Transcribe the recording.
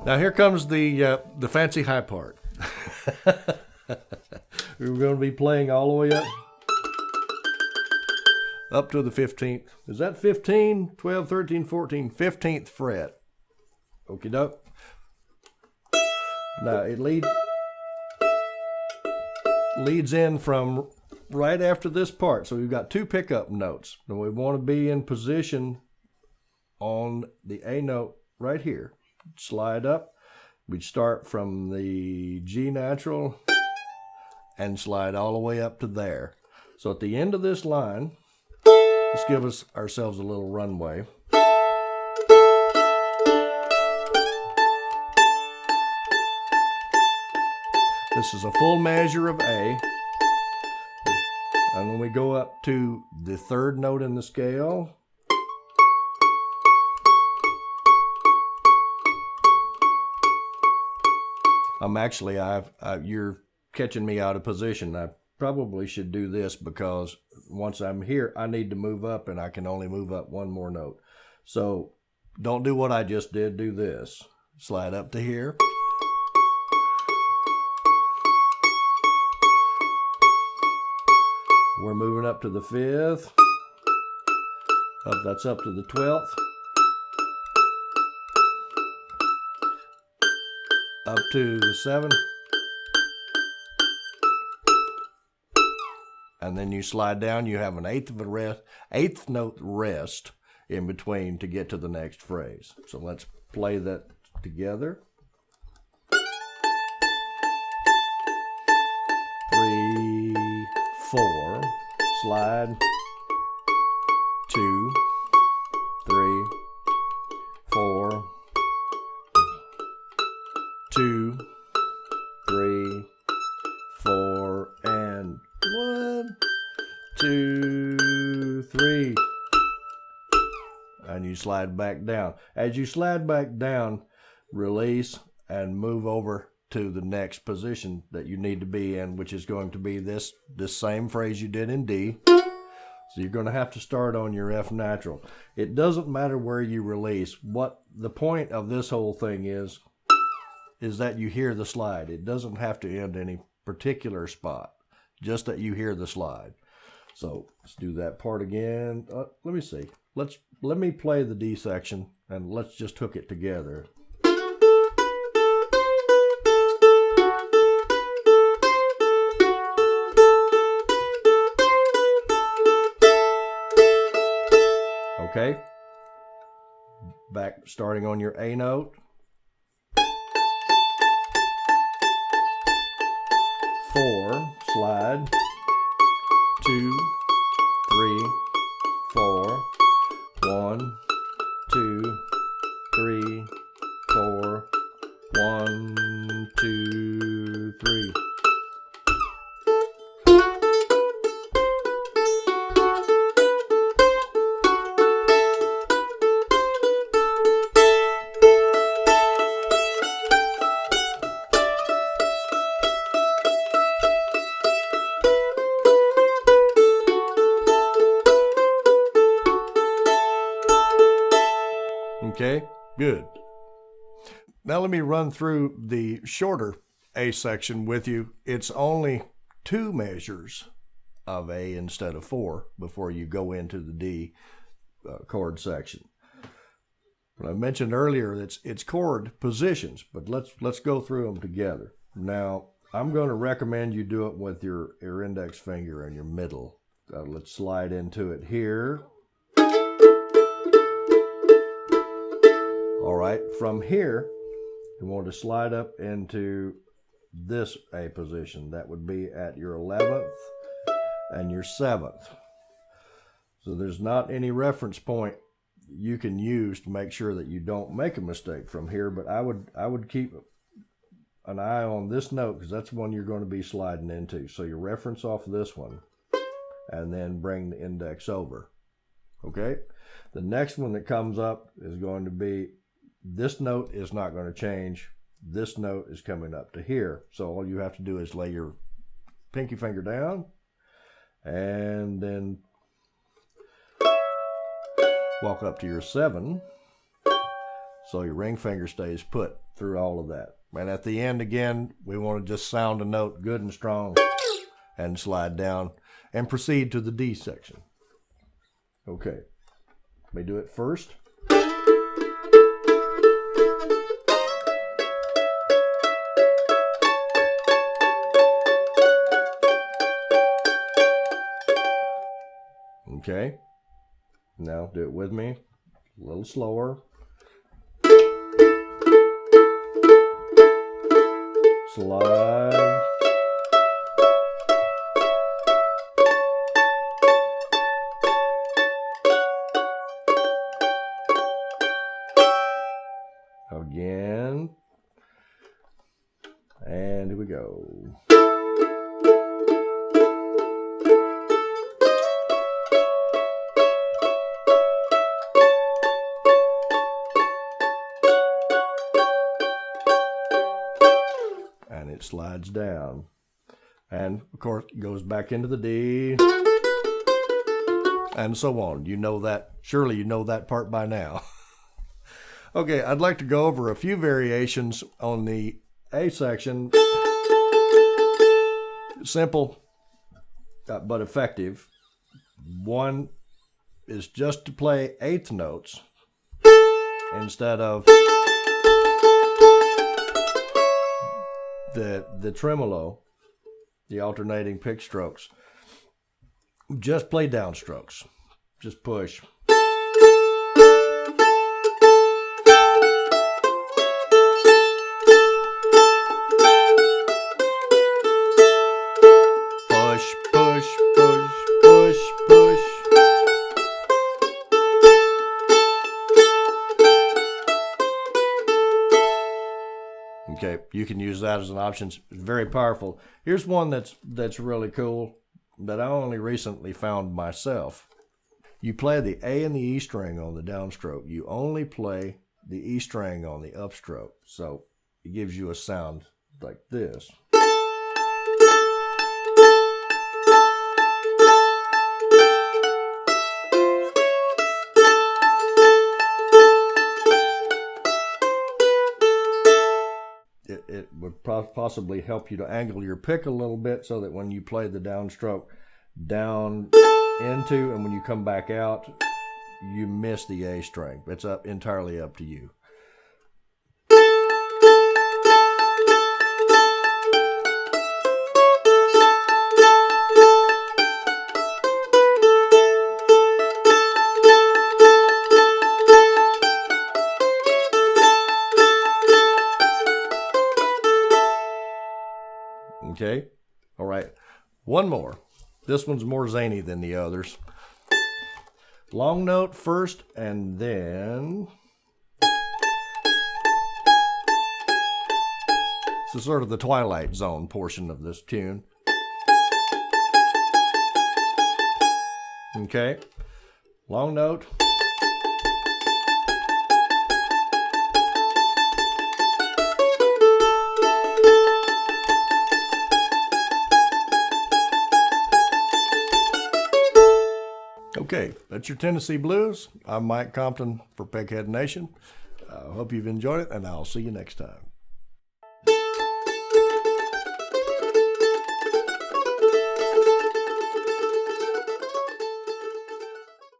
Now here comes the fancy high part. We're going to be playing all the way up to the 15th. Is that 15, 12, 13, 14, 15th fret? Okie doke. Now it leads in from right after this part. So we've got two pickup notes. And we want to be in position on the A note right here. Slide up. We'd start from the G natural and slide all the way up to there. So at the end of this line, let's give ourselves a little runway. This is a full measure of A. And when we go up to the third note in the scale, you're catching me out of position. I probably should do this because once I'm here, I need to move up and I can only move up one more note. So don't do what I just did, do this. Slide up to here. We're moving up to the 5th. That's up to the 12th. Up to the 7th. And then you slide down, you have an eighth note rest in between to get to the next phrase. So let's play that together. 3, 4, slide, 2, 3, 4, 2, 3, 4, and 1, 2, 3. And you slide back down. As you slide back down, release and move over to the next position that you need to be in, which is going to be this same phrase you did in D. So you're going to have to start on your F natural. It doesn't matter where you release. What the point of this whole thing is that you hear the slide. It doesn't have to end any particular spot, just that you hear the slide. So let's do that part again. Let me see. Let me play the D section and let's just hook it together. Okay, back starting on your A note. 4, slide, 2, 3, 4, 1, 2, 3, 4, 1, 2, 3. Okay, good. Now let me run through the shorter A section with you. It's only 2 measures of A instead of 4 before you go into the D chord section. What I mentioned earlier, it's chord positions, but let's go through them together. Now, I'm going to recommend you do it with your index finger and your middle. Let's slide into it here. All right, from here, you want to slide up into this A position. That would be at your 11th and your 7th. So there's not any reference point you can use to make sure that you don't make a mistake from here, but I would keep an eye on this note because that's the one you're going to be sliding into. So you reference off this one and then bring the index over. Okay? The next one that comes up is going to be, this note is not going to change. This note is coming up to here. So all you have to do is lay your pinky finger down and then walk up to your 7. So your ring finger stays put. through all of that. And at the end, again, we want to just sound a note good and strong and slide down and proceed to the D section. Okay, let me do it first. Okay, now do it with me, a little slower. Slide. Again. And here we go. And it slides down. And of course it goes back into the D. And so on. You know that, surely you know that part by now. Okay, I'd like to go over a few variations on the A section. Simple, but effective. One is just to play eighth notes instead of the tremolo, the alternating pick strokes. Just play downstrokes. Just push. Push, push, push, push, push. Okay, you can use that as an option. It's very powerful. Here's one that's really cool that I only recently found myself. You play the A and the E string on the downstroke. You only play the E string on the upstroke. So it gives you a sound like this. It would possibly help you to angle your pick a little bit so that when you play the downstroke down into and when you come back out, you miss the A string. It's entirely up to you. Okay, all right, one more. This one's more zany than the others. Long note first, and then this is sort of the Twilight Zone portion of this tune. Okay, long note. Okay, that's your Tennessee Blues. I'm Mike Compton for Peghead Nation. I hope you've enjoyed it, and I'll see you next time.